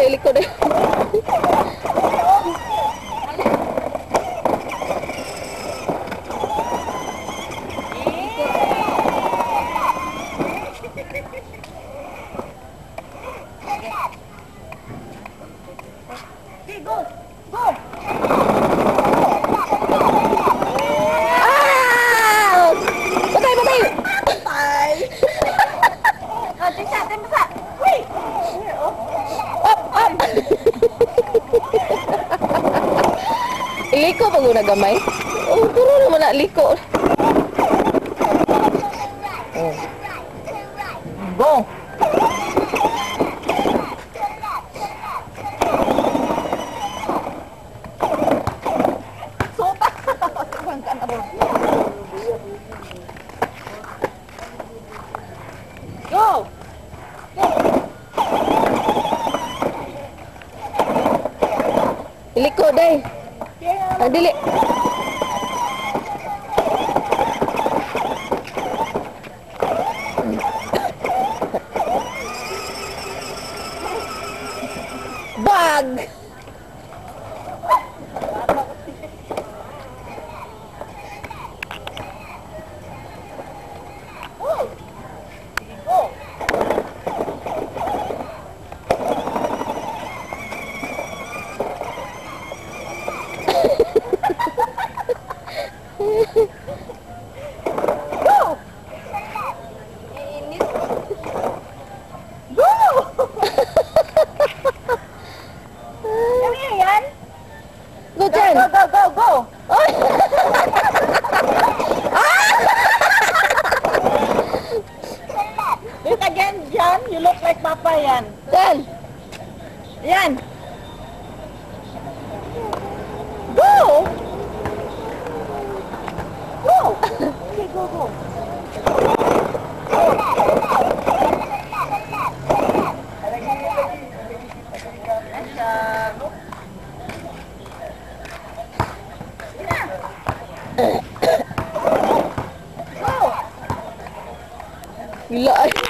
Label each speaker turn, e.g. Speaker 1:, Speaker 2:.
Speaker 1: iliko deh.
Speaker 2: Go! Go!
Speaker 1: Ah! Patay, patay!
Speaker 2: Patay! Tingsa, tingsa! Uy!
Speaker 1: Up, up! Iliko pa guna gamay? Oh, puro naman na liko. Oh.
Speaker 2: Go! Suta! Go!
Speaker 1: Iliko deh. Ang dili. Bag!
Speaker 2: Go! Go! Go! Ano yan?
Speaker 1: Go, Chen!
Speaker 2: Go, go, go, go!
Speaker 1: Ay!
Speaker 2: Do it again, Jan. You look like Papa yan.
Speaker 1: Chen!
Speaker 2: Yan. Go! Go! Okay, go, go.
Speaker 1: Gila ay.